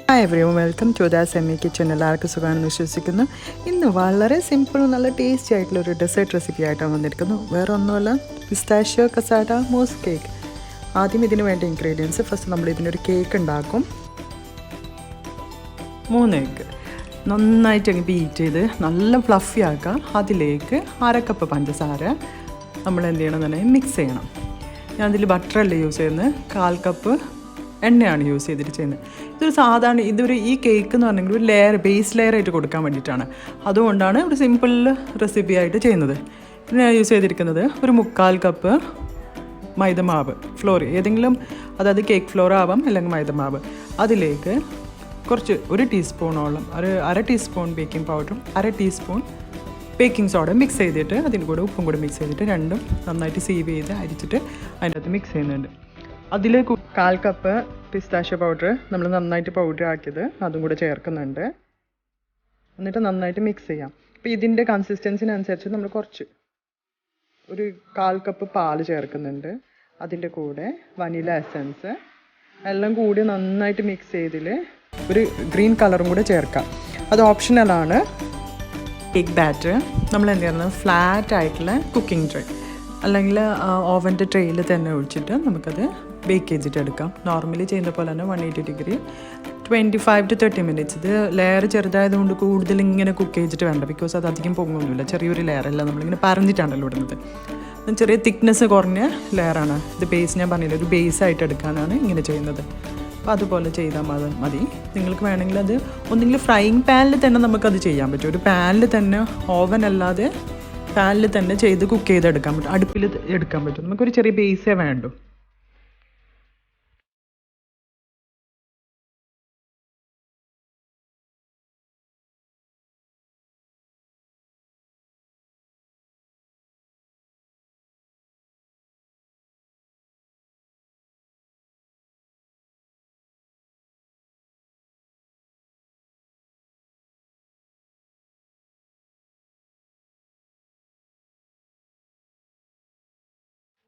Hi everyone, welcome to the semi kitchen. എല്ലാവർക്കും സുഖമാണെന്ന് വിശ്വസിക്കുന്നു. ഇന്ന് വളരെ സിമ്പിളും നല്ല ടേസ്റ്റി ആയിട്ടുള്ള ഒരു ഡെസേർട്ട് റെസിപ്പി ആയിട്ടാണ് വന്നിരിക്കുന്നു. വേറെ ഒന്നുമല്ല, പിസ്താഷ്യോ കസാട്ട മൂസ് കേക്ക്. ആദ്യം ഇതിന് വേണ്ട ഇൻഗ്രീഡിയൻസ്. ഫസ്റ്റ് നമ്മൾ ഇതിനൊരു കേക്ക് ഉണ്ടാക്കും. 3 എഗ്ഗ് നന്നായിട്ട് അങ്ങ് ബീറ്റ് ചെയ്ത് നല്ല ഫ്ലഫി ആക്കാം. അതിലേക്ക് 1/2 കപ്പ് പഞ്ചസാര നമ്മൾ എന്ത് ചെയ്യണമെന്നുണ്ടെങ്കിൽ മിക്സ് ചെയ്യണം. ഞാൻ ഇതിൽ ബട്ടറല്ല യൂസ് ചെയ്യുന്നത്, 1/4 കപ്പ് എണ്ണയാണ് യൂസ് ചെയ്തിട്ട് ചെയ്യുന്നത്. ഇതൊരു ഈ കേക്ക് എന്ന് പറഞ്ഞെങ്കിൽ ഒരു ബേസ് ലെയർ ആയിട്ട് കൊടുക്കാൻ വേണ്ടിയിട്ടാണ്. അതുകൊണ്ടാണ് ഒരു സിമ്പിൾ റെസിപ്പി ആയിട്ട് ചെയ്യുന്നത്. പിന്നെ ഞാൻ യൂസ് ചെയ്തിരിക്കുന്നത് ഒരു 3/4 കപ്പ് മൈദമാവ്, ഫ്ലോർ ഏതെങ്കിലും, അതായത് കേക്ക് ഫ്ലോർ ആവാം അല്ലെങ്കിൽ മൈദമാവ്. അതിലേക്ക് ഒരു ടീസ്പൂണോളം, 1/2 ടീസ്പൂൺ ബേക്കിംഗ് പൗഡറും 1/2 ടീസ്പൂൺ ബേക്കിംഗ് സോഡ മിക്സ് ചെയ്തിട്ട് അതിൻ്റെ കൂടെ ഉപ്പും കൂടെ മിക്സ് ചെയ്തിട്ട് രണ്ടും നന്നായിട്ട് സീവ് ചെയ്ത് അരിച്ചിട്ട് അതിൻ്റെ അകത്ത് മിക്സ് ചെയ്യുന്നുണ്ട്. അതിലേക്ക് 1/4 കപ്പ് പിസ്താഷ്യോ പൗഡർ നമ്മൾ നന്നായിട്ട് പൗഡർ ആക്കിയത് അതും കൂടെ ചേർക്കുന്നുണ്ട്. എന്നിട്ട് നന്നായിട്ട് മിക്സ് ചെയ്യാം. അപ്പോൾ ഇതിൻ്റെ കൺസിസ്റ്റൻസിനനുസരിച്ച് നമ്മൾ ഒരു 1/4 കപ്പ് പാല് ചേർക്കുന്നുണ്ട്. അതിൻ്റെ കൂടെ വനില എസൻസ് എല്ലാം കൂടി നന്നായിട്ട് മിക്സ് ചെയ്തിൽ ഒരു ഗ്രീൻ കളറും കൂടെ ചേർക്കാം. അത് ഓപ്ഷണലാണ്. കേക്ക് ബാറ്റർ നമ്മൾ എന്ത് ചെയ്യുന്നത്, ഫ്ലാറ്റ് ആയിട്ടുള്ള കുക്കിംഗ് ട്രേ അല്ലെങ്കിൽ ഓവൻ്റെ ട്രേയിൽ തന്നെ ഒഴിച്ചിട്ട് നമുക്കത് ബേക്ക് ചെയ്തിട്ട് എടുക്കാം. നോർമലി ചെയ്യുന്ന പോലെ തന്നെ 180 ഡിഗ്രി 25 to 30 മിനിറ്റ്സ്. ഇത് ലെയർ ചെറുതായതുകൊണ്ട് കൂടുതൽ ഇങ്ങനെ കുക്ക് ചെയ്തിട്ട് വേണ്ട, ബിക്കോസ് അത് അധികം പൊങ്ങൊന്നുമില്ല. ചെറിയൊരു ലെയറല്ല, നമ്മളിങ്ങനെ പറഞ്ഞിട്ടാണല്ലോ ഇടുന്നത്. ചെറിയ തിക്നെസ് കുറഞ്ഞ ലെയറാണ് ഇത്. ബേസ് ഞാൻ പറഞ്ഞില്ല, ഒരു ബേസ് ആയിട്ട് എടുക്കാനാണ് ഇങ്ങനെ ചെയ്യുന്നത്. അപ്പോൾ അതുപോലെ ചെയ്താൽ മതി. നിങ്ങൾക്ക് വേണമെങ്കിൽ അത് ഒന്നെങ്കിൽ ഫ്രൈയിങ് പാനിൽ തന്നെ നമുക്കത് ചെയ്യാൻ പറ്റും. ഒരു പാനിൽ തന്നെ, ഓവൻ അല്ലാതെ പാനിൽ തന്നെ ചെയ്ത് കുക്ക് ചെയ്തെടുക്കാൻ പറ്റും, അടുപ്പിൽ എടുക്കാൻ പറ്റും. നമുക്കൊരു ചെറിയ ബേസേ വേണ്ടൂ.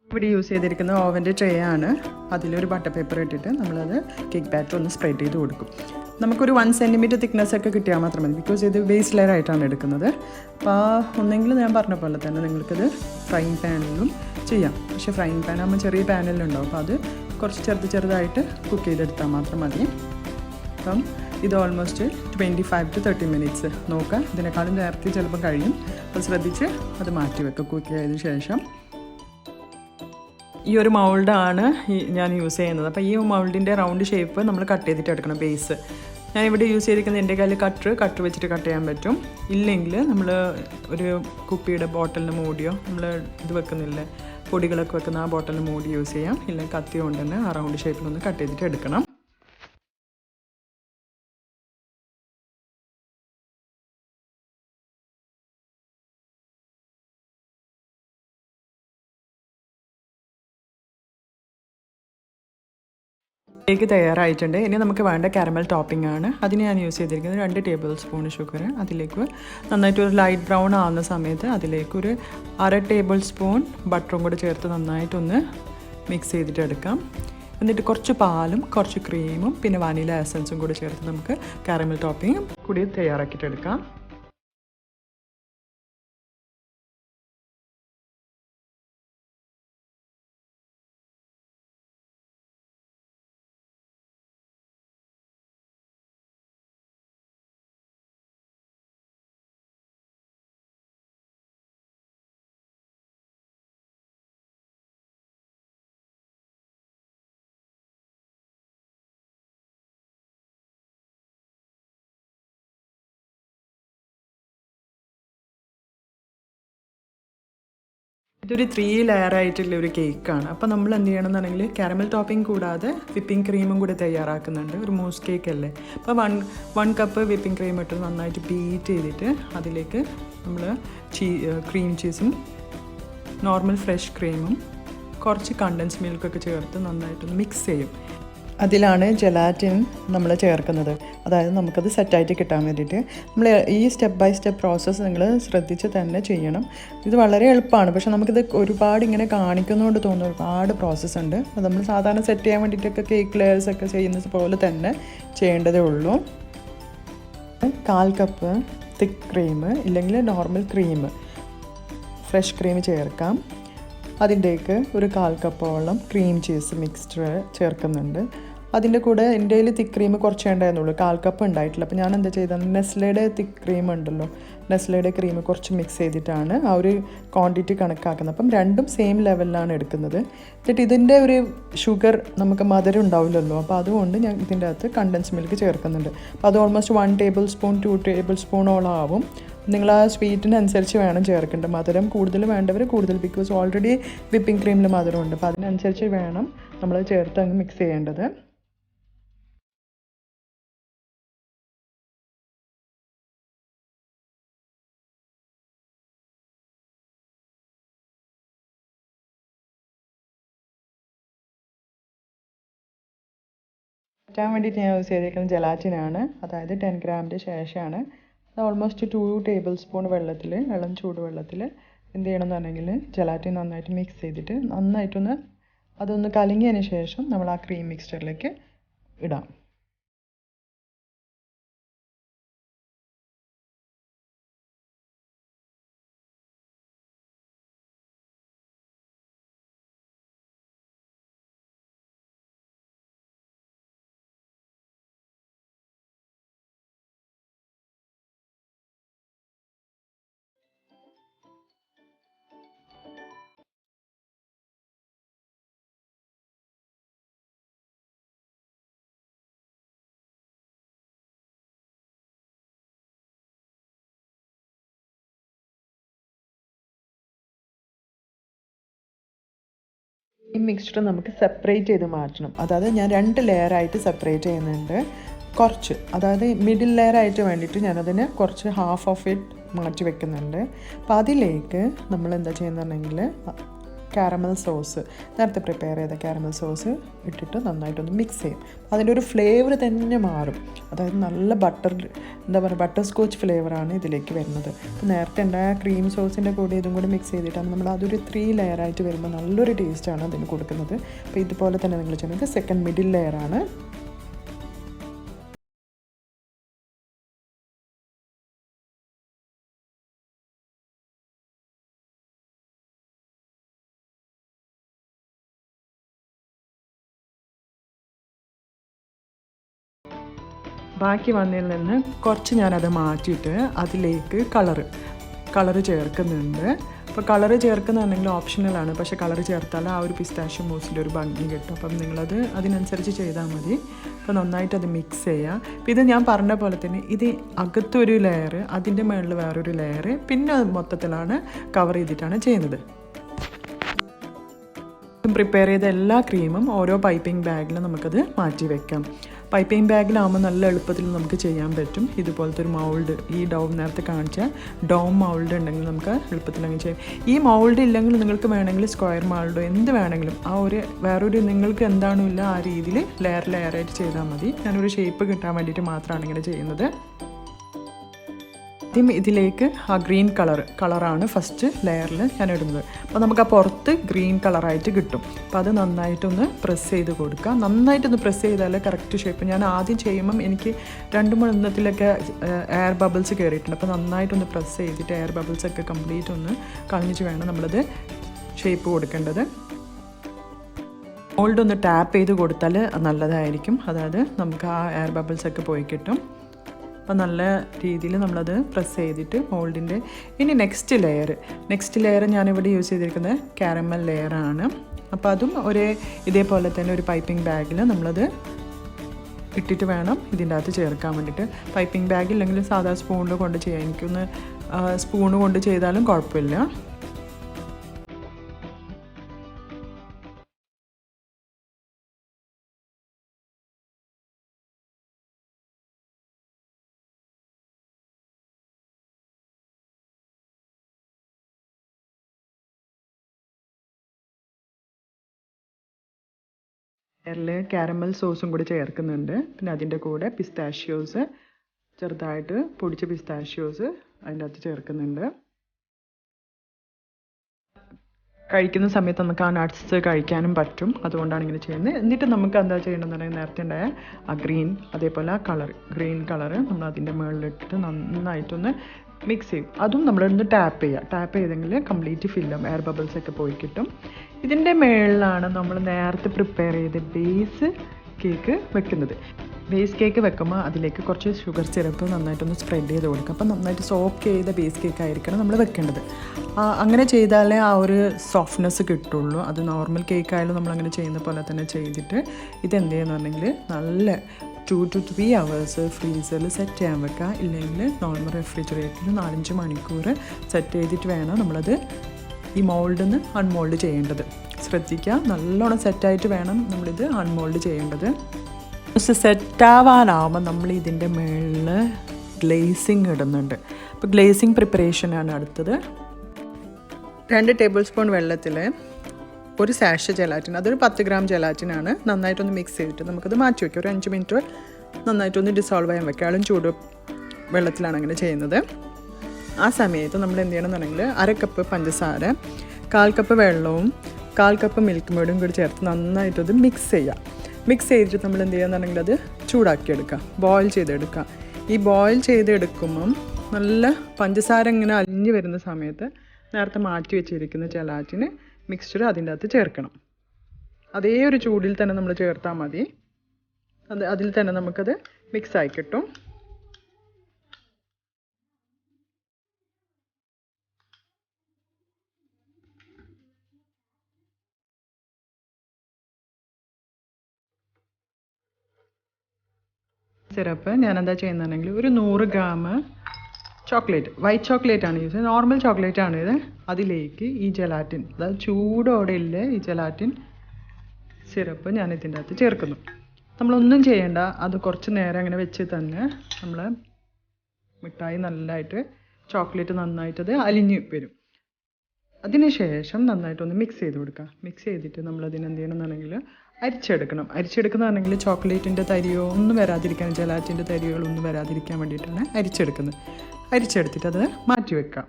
ഇവിടെ യൂസ് ചെയ്തിരിക്കുന്ന ഓവൻ്റെ ട്രേ ആണ്. അതിലൊരു ബട്ടർ പേപ്പർ ഇട്ടിട്ട് നമ്മളത് കേക്ക് ബാറ്റർ ഒന്ന് സ്പ്രെഡ് ചെയ്ത് കൊടുക്കും. നമുക്കൊരു 1 സെൻറ്റിമീറ്റർ തിക്നെസ് ഒക്കെ കിട്ടിയാൽ മാത്രം മതി, ബിക്കോസ് ഇത് ബേസ് ലെയർ ആയിട്ടാണ് എടുക്കുന്നത്. അപ്പോൾ ഒന്നെങ്കിൽ ഞാൻ പറഞ്ഞ പോലെ തന്നെ നിങ്ങൾക്കിത് ഫ്രൈയിങ് പാനിലും ചെയ്യാം. പക്ഷേ ഫ്രൈയിങ് പാൻ ആകുമ്പോൾ ചെറിയ പാനിലുണ്ടാവും, അപ്പോൾ അത് കുറച്ച് ചെറുതായിട്ട് കുക്ക് ചെയ്തെടുത്താൽ മാത്രം മതി. അപ്പം ഇത് ഓൾമോസ്റ്റ് 25 to 30 മിനിറ്റ്സ് നോക്കാം. ഇതിനേക്കാളും നേരത്തെ ചിലപ്പോൾ കഴിയും. അപ്പോൾ ശ്രദ്ധിച്ച് അത് മാറ്റി വെക്കുക കുക്ക് ചെയ്തതിന് ശേഷം. ഈ ഒരു മൗൾഡാണ് ഞാൻ യൂസ് ചെയ്യുന്നത്. അപ്പോൾ ഈ മൗൾഡിൻ്റെ റൗണ്ട് ഷേപ്പ് നമ്മൾ കട്ട് ചെയ്തിട്ട് എടുക്കണം. ബേസ് ഞാനിവിടെ യൂസ് ചെയ്തിരിക്കുന്നത്, എൻ്റെ കയ്യിൽ കട്ടർ വെച്ചിട്ട് കട്ട് ചെയ്യാൻ പറ്റും. ഇല്ലെങ്കിൽ നമ്മൾ ഒരു കുപ്പിയുടെ ബോട്ടലിന് മൂടിയോ, നമ്മൾ ഇത് വെക്കുന്നില്ലേ പൊടികളൊക്കെ വെക്കുന്ന ആ ബോട്ടലിന് മൂടി യൂസ് ചെയ്യാം. ഇല്ലെങ്കിൽ കത്തി കൊണ്ട് തന്നെ ആ റൗണ്ട് ഷേപ്പിലൊന്ന് കട്ട് ചെയ്തിട്ട് എടുക്കണം. കേക്ക് തയ്യാറായിട്ടുണ്ട്. ഇനി നമുക്ക് വേണ്ട കാരമൽ ടോപ്പിംഗ് ആണ്. അതിന് ഞാൻ യൂസ് ചെയ്തിരിക്കുന്നത് 2 ടേബിൾ സ്പൂൺ ഷുഗർ. അതിലേക്ക് നന്നായിട്ട് ഒരു ലൈറ്റ് ബ്രൗൺ ആവുന്ന സമയത്ത് അതിലേക്കൊരു 1/2 ടേബിൾ സ്പൂൺ ബട്ടറും കൂടെ ചേർത്ത് നന്നായിട്ടൊന്ന് മിക്സ് ചെയ്തിട്ട് എടുക്കാം. എന്നിട്ട് കുറച്ച് പാലും കുറച്ച് ക്രീമും പിന്നെ വനില എസൻസും കൂടെ ചേർത്ത് നമുക്ക് കാരമൽ ടോപ്പിംഗ് കൂടി തയ്യാറാക്കിയിട്ടെടുക്കാം. ഇതൊരു 3 ലെയർ ആയിട്ടുള്ള ഒരു കേക്കാണ്. അപ്പോൾ നമ്മൾ എന്ത് ചെയ്യണമെന്നുണ്ടെങ്കിൽ കാരമൽ ടോപ്പിംഗ് കൂടാതെ വിപ്പിംഗ് ക്രീമും കൂടി തയ്യാറാക്കുന്നുണ്ട്. ഒരു മൂസ് കേക്ക് അല്ലേ. അപ്പോൾ 1 കപ്പ് വിപ്പിംഗ് ക്രീം ഇട്ട് നന്നായിട്ട് ബീറ്റ് ചെയ്തിട്ട് അതിലേക്ക് നമ്മൾ ക്രീം ചീസും നോർമൽ ഫ്രഷ് ക്രീമും കുറച്ച് കണ്ടൻസ് മിൽക്കൊക്കെ ചേർത്ത് നന്നായിട്ടൊന്ന് മിക്സ് ചെയ്യും. അതിലാണ് ജെലാറ്റിൻ നമ്മൾ ചേർക്കുന്നത്. അതായത് നമുക്കത് സെറ്റായിട്ട് കിട്ടാൻ വേണ്ടിയിട്ട് നമ്മൾ ഈ സ്റ്റെപ്പ് ബൈ സ്റ്റെപ്പ് പ്രോസസ്സ് നിങ്ങൾ ശ്രദ്ധിച്ച് തന്നെ ചെയ്യണം. ഇത് വളരെ എളുപ്പമാണ്, പക്ഷേ നമുക്കിത് ഒരുപാട് ഇങ്ങനെ കാണിക്കുന്നതുകൊണ്ട് തോന്നുന്ന ഒരുപാട് പ്രോസസ്സ് ഉണ്ട്. അത് നമ്മൾ സാധാരണ സെറ്റ് ചെയ്യാൻ വേണ്ടിയിട്ടൊക്കെ കേക്ക് ലെയേഴ്സൊക്കെ ചെയ്യുന്നത് പോലെ തന്നെ ചെയ്യേണ്ടതേ ഉള്ളൂ. 1/4 കപ്പ് തിക്ക് ക്രീം ഇല്ലെങ്കിൽ നോർമൽ ക്രീം, ഫ്രഷ് ക്രീം ചേർക്കാം. അതിൻ്റേക്ക് ഒരു 1/4 കപ്പോളം ക്രീം ചീസ് മിക്സ്ചർ ചേർക്കുന്നുണ്ട്. അതിൻ്റെ കൂടെ എൻ്റെ കയ്യിൽ തിക്ക് ക്രീം കുറച്ചേ ഉണ്ടായിരുന്നുള്ളൂ, 1/4 കപ്പ് ഉണ്ടായിട്ടില്ല. അപ്പോൾ ഞാൻ എന്താ ചെയ്തത്, നെസ്ലയുടെ തിക്ക് ക്രീം ഉണ്ടല്ലോ, നെസ്ലയുടെ ക്രീം കുറച്ച് മിക്സ് ചെയ്തിട്ടാണ് ആ ഒരു ക്വാണ്ടിറ്റി കണക്കാക്കുന്നത്. അപ്പം രണ്ടും സെയിം ലെവലിലാണ് എടുക്കുന്നത്. എന്നിട്ട് ഇതിൻ്റെ ഒരു ഷുഗർ നമുക്ക് മധുരം ഉണ്ടാവില്ലല്ലോ, അപ്പോൾ അതുകൊണ്ട് ഞാൻ ഇതിൻ്റെ അകത്ത് കണ്ടൻസ് മിൽക്ക് ചേർക്കുന്നുണ്ട്. അപ്പോൾ അത് ഓൾമോസ്റ്റ് 1 ടേബിൾ സ്പൂൺ 2 ടേബിൾ സ്പൂണോളം ആവും. നിങ്ങൾ ആ സ്വീറ്റിനനുസരിച്ച് വേണം ചേർക്കേണ്ടത്. മധുരം കൂടുതൽ വേണ്ടവർ കൂടുതൽ, ബിക്കോസ് ഓൾറെഡി വിപ്പിംഗ് ക്രീമിൽ മധുരമുണ്ട്. അപ്പോൾ അതിനനുസരിച്ച് വേണം നമ്മൾ ചേർത്ത് അങ്ങ് മിക്സ് ചെയ്യേണ്ടത്. മാറ്റാൻ വേണ്ടിയിട്ട് ഞാൻ യൂസ് ചെയ്തിരിക്കുന്നത് ജെലാറ്റിനാണ്. അതായത് 10 ഗ്രാമിൻ്റെ ശേഷമാണ്. അത് ഓൾമോസ്റ്റ് 2 ടേബിൾ സ്പൂൺ വെള്ളം ചൂടുവെള്ളത്തിൽ എന്ത് ചെയ്യണമെന്ന് പറഞ്ഞെങ്കിൽ ജെലാറ്റിൻ നന്നായിട്ട് മിക്സ് ചെയ്തിട്ട് അതൊന്ന് കലങ്ങിയതിന് ശേഷം നമ്മൾ ആ ക്രീം മിക്സ്ചറിലേക്ക് ഇടാം. ഈ മിക്സ്ചർ നമുക്ക് സെപ്പറേറ്റ് ചെയ്ത് മാറ്റണം. അതായത് ഞാൻ 2 ലെയറായിട്ട് സെപ്പറേറ്റ് ചെയ്യുന്നുണ്ട്. കുറച്ച്, അതായത് മിഡിൽ ലെയറായിട്ട് വേണ്ടിയിട്ട് ഞാനതിന് കുറച്ച് ഹാഫ് ഓഫ് ഇറ്റ് മാറ്റി വെക്കുന്നുണ്ട്. അപ്പോൾ അതിലേക്ക് നമ്മൾ എന്താ ചെയ്യുന്നുണ്ടെങ്കിൽ കാരമൽ സോസ്, നേരത്തെ പ്രിപ്പയർ ചെയ്ത കാരമൽ സോസ് ഇട്ടിട്ട് നന്നായിട്ടൊന്ന് മിക്സ് ചെയ്യും. അതിൻ്റെ ഒരു ഫ്ലേവർ തന്നെ മാറും. അതായത് നല്ല ബട്ടർ സ്കോച്ച് ഫ്ലേവറാണ് ഇതിലേക്ക് വരുന്നത്. അപ്പോൾ നേരത്തെ ഉണ്ടായ ക്രീം സോസിൻ്റെ കൂടെ ഇതും കൂടി മിക്സ് ചെയ്തിട്ടാണ് നമ്മൾ അതൊരു 3 ലെയറായിട്ട് വരുമ്പോൾ നല്ലൊരു ടേസ്റ്റാണ് അതിന് കൊടുക്കുന്നത്. അപ്പോൾ ഇതുപോലെ തന്നെ നിങ്ങൾ ചെയ്യുന്നത് സെക്കൻഡ് മിഡിൽ ലെയറാണ്. ബാക്കി വന്നതിൽ നിന്ന് കുറച്ച് ഞാനത് മാറ്റിയിട്ട് അതിലേക്ക് കളറ് ചേർക്കുന്നുണ്ട്. അപ്പോൾ കളറ് ചേർക്കുന്നുണ്ടെങ്കിൽ ഓപ്ഷണലാണ്, പക്ഷേ കളറ് ചേർത്താൽ ആ ഒരു പിസ്താഷ്യോ മൂസിൻ്റെ ഒരു ഭംഗി കിട്ടും. അപ്പം നിങ്ങളത് അതിനനുസരിച്ച് ചെയ്താൽ മതി. അപ്പോൾ നന്നായിട്ട് അത് മിക്സ് ചെയ്യുക. അപ്പോൾ ഇത് ഞാൻ പറഞ്ഞ പോലെ തന്നെ ഇത് അകത്തൊരു ലെയർ, അതിൻ്റെ മുകളിൽ വേറൊരു ലെയർ, പിന്നെ മൊത്തത്തിലാണ് കവർ ചെയ്തിട്ടാണ് ചെയ്യുന്നത്. പ്രിപ്പയർ ചെയ്ത എല്ലാ ക്രീമും ഓരോ പൈപ്പിംഗ് ബാഗിൽ നമുക്കത് മാറ്റി വെക്കാം. പൈപ്പിംഗ് ബാഗിലാകുമ്പോൾ നല്ല എളുപ്പത്തിൽ നമുക്ക് ചെയ്യാൻ പറ്റും. ഇതുപോലത്തെ ഒരു മൗൾഡ്, ഈ നേരത്തെ കാണിച്ച ഡോം മൗൾഡ് ഉണ്ടെങ്കിൽ നമുക്ക് എളുപ്പത്തിൽ അങ്ങ് ചെയ്യാം. ഈ മൗൾഡ് ഇല്ലെങ്കിൽ നിങ്ങൾക്ക് വേണമെങ്കിൽ സ്ക്വയർ മൗൾഡോ എന്ത് വേണമെങ്കിലും ആ ഒരു വേറൊരു നിങ്ങൾക്ക് എന്താണോ ഇല്ല ആ രീതിയിൽ ലെയറായിട്ട് ചെയ്താൽ മതി. ഞാനൊരു ഷേപ്പ് കിട്ടാൻ വേണ്ടിയിട്ട് മാത്രമാണ് ഇങ്ങനെ ചെയ്യുന്നത്. ആദ്യം ഇതിലേക്ക് ആ ഗ്രീൻ കളറാണ് ഫസ്റ്റ് ലെയറിൽ ഞാൻ ഇടുന്നത്. അപ്പോൾ നമുക്ക് ആ പുറത്ത് ഗ്രീൻ കളറായിട്ട് കിട്ടും. അപ്പോൾ അത് നന്നായിട്ടൊന്ന് പ്രസ് ചെയ്ത് കൊടുക്കുക. നന്നായിട്ടൊന്ന് പ്രസ് ചെയ്താൽ കറക്റ്റ് ഷേപ്പ്. ഞാൻ ആദ്യം ചെയ്യുമ്പം എനിക്ക് 2-3 എയർ ബബിൾസ് കയറിയിട്ടുണ്ട്. അപ്പോൾ നന്നായിട്ടൊന്ന് പ്രസ് ചെയ്തിട്ട് എയർ ബബിൾസൊക്കെ കംപ്ലീറ്റ് ഒന്ന് കളഞ്ഞിട്ട് വേണം നമ്മളത് ഷേപ്പ് കൊടുക്കേണ്ടത്. മോൾഡ് ഒന്ന് ടാപ്പ് ചെയ്ത് കൊടുത്താൽ നല്ലതായിരിക്കും. അതായത് നമുക്ക് ആ എയർ ബബിൾസൊക്കെ പോയി കിട്ടും. അപ്പോൾ നല്ല രീതിയിൽ നമ്മളത് പ്രസ് ചെയ്തിട്ട് മോൾഡിൻ്റെ ഇനി നെക്സ്റ്റ് ലെയർ ഞാനിവിടെ യൂസ് ചെയ്തിരിക്കുന്നത് കാരമൽ ലെയറാണ്. അപ്പോൾ അതും ഇതേപോലെ തന്നെ ഒരു പൈപ്പിംഗ് ബാഗിൽ നമ്മളത് ഇട്ടിട്ട് വേണം ഇതിൻ്റെ അകത്ത് ചേർക്കാൻ വേണ്ടിയിട്ട്. പൈപ്പിംഗ് ബാഗില്ലെങ്കിൽ സാധാ സ്പൂണിൽ കൊണ്ട് ചെയ്യാം. എനിക്കൊന്ന് സ്പൂണ് കൊണ്ട് ചെയ്താലും കുഴപ്പമില്ല. ലെയറിൽ കാരമൽ സോസും കൂടി ചേർക്കുന്നുണ്ട്. പിന്നെ അതിൻ്റെ കൂടെ പിസ്താഷ്യോസ്, ചെറുതായിട്ട് പൊടിച്ച പിസ്താഷ്യോസ് അതിൻ്റെ അകത്ത് ചേർക്കുന്നുണ്ട്. കഴിക്കുന്ന സമയത്ത് നമുക്ക് ആ നട്ട്സ് കഴിക്കാനും പറ്റും, അതുകൊണ്ടാണ് ഇങ്ങനെ ചെയ്യുന്നത്. എന്നിട്ട് നമുക്ക് എന്താ ചെയ്യണമെന്നുണ്ടെങ്കിൽ നേരത്തെ ഉണ്ടായ ആ അതേപോലെ ആ ഗ്രീൻ കളറ് നമ്മൾ അതിൻ്റെ മുകളിലിട്ടിട്ട് നന്നായിട്ടൊന്ന് മിക്സ് ചെയ്യും. അതും നമ്മളൊന്ന് ടാപ്പ് ചെയ്തെങ്കിൽ കംപ്ലീറ്റ് ഫില്ലും എയർ ബബിൾസ് ഒക്കെ പോയി കിട്ടും. ഇതിൻ്റെ മുകളിലാണ് നമ്മൾ നേരത്തെ പ്രിപ്പയർ ചെയ്ത ബേസ് കേക്ക് വെക്കുന്നത്. ബേസ് കേക്ക് വെക്കുമ്പോൾ അതിലേക്ക് കുറച്ച് ഷുഗർ സിറപ്പ് നന്നായിട്ടൊന്ന് സ്പ്രെഡ് ചെയ്ത് കൊടുക്കുക. അപ്പം നന്നായിട്ട് സോക്ക് ചെയ്ത ബേസ് കേക്ക് ആയിരിക്കണം നമ്മൾ വെക്കേണ്ടത്. അങ്ങനെ ചെയ്താലേ ആ ഒരു സോഫ്റ്റ്നെസ് കിട്ടുള്ളൂ. അത് നോർമൽ കേക്കായാലും നമ്മളങ്ങനെ ചെയ്യുന്ന പോലെ തന്നെ ചെയ്തിട്ട് ഇതെന്ത് ചെയ്യുന്നുണ്ടെങ്കിൽ നല്ല 2 to 3 hours ഫ്രീസറിൽ സെറ്റ് ചെയ്യാൻ വെക്കുക. ഇല്ലെങ്കിൽ നോർമൽ റെഫ്രിജറേറ്ററിൽ 4-5 മണിക്കൂർ സെറ്റ് ചെയ്തിട്ട് വേണം നമ്മളത് ഈ മോൾഡിൽ നിന്ന് അൺമോൾഡ് ചെയ്യേണ്ടത്. ശ്രദ്ധിക്കുക, നല്ലോണം സെറ്റായിട്ട് വേണം നമ്മളിത് അൺമോൾഡ് ചെയ്യേണ്ടത്. സെറ്റാവാനാവുമ്പോൾ നമ്മൾ ഇതിൻ്റെ മുകളിൽ ഗ്ലേസിങ് ഇടുന്നുണ്ട്. അപ്പോൾ ഗ്ലേസിങ് പ്രിപ്പറേഷനാണ് അടുത്തത്. 2 ടേബിൾ സ്പൂൺ വെള്ളത്തിൽ 1 സാഷ ജെലാറ്റിൻ, അതൊരു 10 ഗ്രാം ജെലാറ്റിനാണ്. നന്നായിട്ടൊന്ന് മിക്സ് ചെയ്തിട്ട് നമുക്കത് മാറ്റി വയ്ക്കാം. ഒരു 5 മിനിറ്റ് നന്നായിട്ടൊന്ന് ഡിസോൾവ് ചെയ്യാൻ വെക്കാം. ആളും ചൂട് വെള്ളത്തിലാണ് അങ്ങനെ ചെയ്യുന്നത്. ആ സമയത്ത് നമ്മൾ എന്ത് ചെയ്യണമെന്നുണ്ടെങ്കിൽ 1/2 കപ്പ് പഞ്ചസാര, 1/4 കപ്പ് വെള്ളവും 1/4 കപ്പ് മിൽക്ക് മേഡും കൂടി ചേർത്ത് നന്നായിട്ടത് മിക്സ് ചെയ്യാം. മിക്സ് ചെയ്തിട്ട് നമ്മൾ എന്ത് ചെയ്യുകയെന്നുണ്ടെങ്കിൽ അത് ചൂടാക്കിയെടുക്കുക, ബോയിൽ ചെയ്തെടുക്കുക. ഈ ബോയിൽ ചെയ്തെടുക്കുമ്പം നല്ല പഞ്ചസാര ഇങ്ങനെ അലിഞ്ഞ് വരുന്ന സമയത്ത് നേരത്തെ മാറ്റി വെച്ചിരിക്കുന്ന ജെലാറ്റിന് മിക്സ്ചർ അതിൻ്റെ അകത്ത് ചേർക്കണം. അതേ ഒരു ചൂടിൽ തന്നെ നമ്മൾ ചേർത്താൽ മതി. അതിൽ തന്നെ നമുക്കത് മിക്സായി കിട്ടും. സിറപ്പ് ഞാനെന്താ ചെയ്യുന്നുണ്ടെങ്കിൽ ഒരു 100 ഗ്രാം ചോക്ലേറ്റ്, വൈറ്റ് ചോക്ലേറ്റ് ആണ് യൂസ് ചെയ്യുന്നത്, നോർമൽ ചോക്ലേറ്റ് ആണ് ഇത്. അതിലേക്ക് ഈ ജെലാറ്റിൻ, അതായത് ചൂടോടെ ഇല്ല ഈ ജെലാറ്റിൻ സിറപ്പ് ഞാൻ ഇതിൻ്റെ അകത്ത് ചേർക്കുന്നു. നമ്മളൊന്നും ചെയ്യേണ്ട, അത് കുറച്ച് നേരം അങ്ങനെ വെച്ച് തന്നെ നമ്മൾ മിഠായി നല്ലതായിട്ട് ചോക്ലേറ്റ് നന്നായിട്ടത് അലിഞ്ഞ് വരും. അതിനുശേഷം നന്നായിട്ടൊന്ന് മിക്സ് ചെയ്ത് കൊടുക്കുക. മിക്സ് ചെയ്തിട്ട് നമ്മളതിന് എന്ത് ചെയ്യണമെന്നുണ്ടെങ്കിൽ അരിച്ചെടുക്കുന്നതാണെങ്കിൽ ചോക്ലേറ്റിൻ്റെ തരിയോ ഒന്നും വരാതിരിക്കാൻ, ജെലാറ്റിൻ്റെ തരികളൊന്നും വരാതിരിക്കാൻ വേണ്ടിയിട്ടാണ് അരിച്ചെടുക്കുന്നത്. അരിച്ചെടുത്തിട്ട് അത് മാറ്റി വെക്കാം.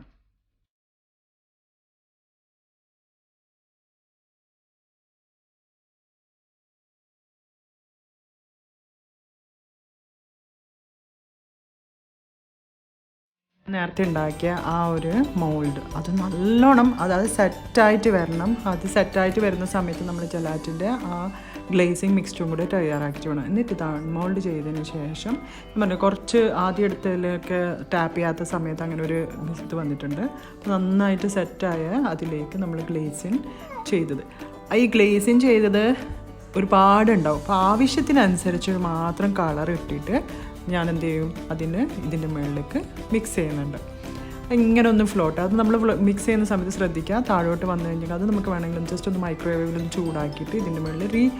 നേരത്തെ ഉണ്ടാക്കിയ ആ ഒരു മോൾഡ് അത് നല്ലോണം അതായത് സെറ്റായിട്ട് വരണം. അത് സെറ്റായിട്ട് വരുന്ന സമയത്ത് നമ്മൾ ജെലാറ്റിൻ്റെ ആ ഗ്ലേസിങ് മിക്സ്ചറും കൂടി തയ്യാറാക്കിയിട്ട് വേണം. എന്നിട്ട് ഇത് മോൾഡ് ചെയ്തതിന് ശേഷം പറഞ്ഞു കുറച്ച് ആദ്യം എടുത്തതിലൊക്കെ ടാപ്പ് ചെയ്യാത്ത സമയത്ത് അങ്ങനെ ഒരു ഇത് വന്നിട്ടുണ്ട്. അപ്പോൾ നന്നായിട്ട് സെറ്റായ അതിലേക്ക് നമ്മൾ ഗ്ലേസിങ് ചെയ്തത്, ഈ ഗ്ലേസിങ് ചെയ്തത് ഒരുപാടുണ്ടാവും. അപ്പോൾ ആവശ്യത്തിനനുസരിച്ച് മാത്രം കളർ ഇട്ടിട്ട് ഞാൻ എന്ത് ചെയ്യും, ഇതിൻ്റെ മുകളിലേക്ക് മിക്സ് ചെയ്യുന്നുണ്ട്. ഇങ്ങനെ ഒന്ന് ഫ്ലോട്ട്, അത് നമ്മൾ മിക്സ് ചെയ്യുന്ന സമയത്ത് ശ്രദ്ധിക്കുക, താഴോട്ട് വന്നു കഴിഞ്ഞാൽ അത് നമുക്ക് വേണമെങ്കിലും ജസ്റ്റ് ഒന്ന് മൈക്രോവേവിലൊന്ന് ചൂടാക്കിയിട്ട് ഇതിൻ്റെ മുകളിൽ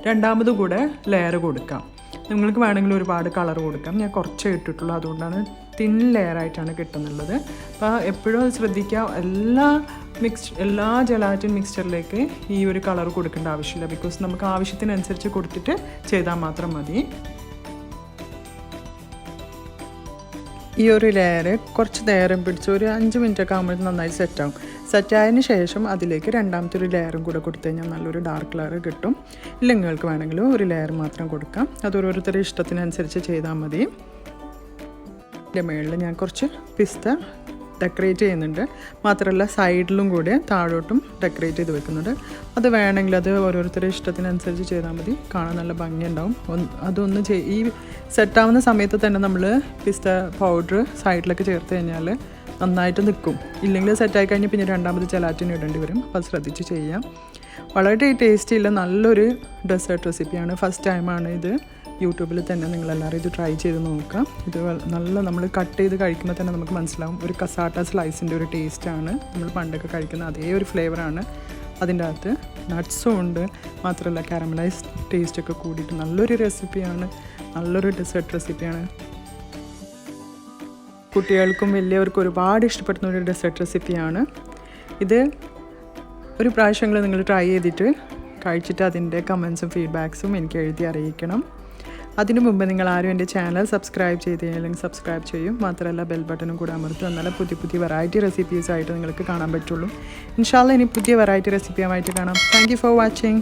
രണ്ടാമത് കൂടെ ലെയർ കൊടുക്കാം. നിങ്ങൾക്ക് വേണമെങ്കിൽ ഒരുപാട് കളർ കൊടുക്കാം. ഞാൻ കുറച്ചേ ഇട്ടിട്ടുള്ളൂ, അതുകൊണ്ടാണ് തിൻ ലെയറായിട്ടാണ് കിട്ടുന്നുള്ളത്. അപ്പോൾ എപ്പോഴും അത് ശ്രദ്ധിക്കുക, എല്ലാ ജെലാറ്റിൻ മിക്സ്ചറിലേക്ക് ഈ ഒരു കളർ കൊടുക്കേണ്ട ആവശ്യമില്ല. ബിക്കോസ് നമുക്ക് ആവശ്യത്തിനനുസരിച്ച് കൊടുത്തിട്ട് ചെയ്താൽ മാത്രം മതി. ഈ ഒരു ലെയർ കുറച്ച് നേരം പിടിച്ച് ഒരു 5 മിനിറ്റൊക്കെ ആകുമ്പോഴേക്കും നന്നായി സെറ്റാകും. സെറ്റായതിന് ശേഷം അതിലേക്ക് രണ്ടാമത്തെ ഒരു ലെയറും കൂടെ കൊടുത്തു കഴിഞ്ഞാൽ നല്ലൊരു ഡാർക്ക് കളർ കിട്ടും. ഇല്ലെങ്കിൽ നിങ്ങൾക്ക് വേണമെങ്കിൽ ഒരു ലെയർ മാത്രം കൊടുക്കാം. അത് ഓരോരുത്തരുടെ ഇഷ്ടത്തിനനുസരിച്ച് ചെയ്താൽ മതി. ഇതിൻ്റെ മുകളിൽ ഞാൻ കുറച്ച് പിസ്ത ഡെക്കറേറ്റ് ചെയ്യുന്നുണ്ട്. മാത്രമല്ല സൈഡിലും കൂടെ താഴോട്ടും ഡെക്കറേറ്റ് ചെയ്ത് വെക്കുന്നുണ്ട്. അത് വേണമെങ്കിൽ അത് ഓരോരുത്തരുടെ ഇഷ്ടത്തിനനുസരിച്ച് ചെയ്താൽ മതി, കാണാൻ നല്ല ഭംഗിയുണ്ടാവും. അതൊന്ന് ഈ സെറ്റാവുന്ന സമയത്ത് തന്നെ നമ്മൾ പിസ്ത പൗഡർ സൈഡിലൊക്കെ ചേർത്ത് കഴിഞ്ഞാൽ നന്നായിട്ട് നിൽക്കും. ഇല്ലെങ്കിൽ സെറ്റായി കഴിഞ്ഞാൽ പിന്നെ രണ്ടാമത് ജെലാറ്റിൻ ഇടേണ്ടി വരും. അപ്പോൾ അത് ശ്രദ്ധിച്ച് ചെയ്യാം. വളരെ ടേസ്റ്റിയുള്ള നല്ലൊരു ഡെസേർട്ട് റെസിപ്പിയാണ്. ഫസ്റ്റ് ടൈമാണ് ഇത് യൂട്യൂബിൽ തന്നെ നിങ്ങളെല്ലാവരും ഇത് ട്രൈ ചെയ്ത് നോക്കുക. ഇത് നല്ല നമ്മൾ കട്ട് ചെയ്ത് കഴിക്കുമ്പോൾ തന്നെ നമുക്ക് മനസ്സിലാവും, ഒരു കസാട്ട സ്ലൈസിൻ്റെ ഒരു ടേസ്റ്റാണ്. നമ്മൾ പണ്ടൊക്കെ കഴിക്കുന്ന അതേ ഒരു ഫ്ലേവറാണ്. അതിൻ്റെ അകത്ത് നട്ട്സും ഉണ്ട്, മാത്രമല്ല കാരമലൈസ് ടേസ്റ്റൊക്കെ കൂടിയിട്ട് നല്ലൊരു റെസിപ്പിയാണ്, നല്ലൊരു ഡെസേർട്ട് റെസിപ്പിയാണ്. കുട്ടികൾക്കും വലിയവർക്കും ഒരുപാട് ഇഷ്ടപ്പെടുന്ന ഒരു ഡെസേർട്ട് റെസിപ്പിയാണ് ഇത്. ഒരു പ്രാവശ്യങ്ങൾ നിങ്ങൾ ട്രൈ ചെയ്തിട്ട് കഴിച്ചിട്ട് അതിൻ്റെ കമൻസും ഫീഡ്ബാക്സും എനിക്ക് എഴുതി അറിയിക്കണം. അതിനു മുമ്പ് നിങ്ങൾ ആരും എൻ്റെ ചാനൽ സബ്സ്ക്രൈബ് ചെയ്തില്ലെങ്കിൽ സബ്സ്ക്രൈബ് ചെയ്യും. മാത്രമല്ല ബെൽ ബട്ടണും കൂടെ അമർത്തും. എന്നാലും പുതിയ വെറൈറ്റി റെസിപ്പീസായിട്ട് നിങ്ങൾക്ക് കാണാൻ പറ്റുള്ളൂ. ഇൻഷാ അല്ലാഹ് ഇനി പുതിയ വെറൈറ്റി റെസിപ്പിയുമായിട്ട് കാണാം. Thank you for watching.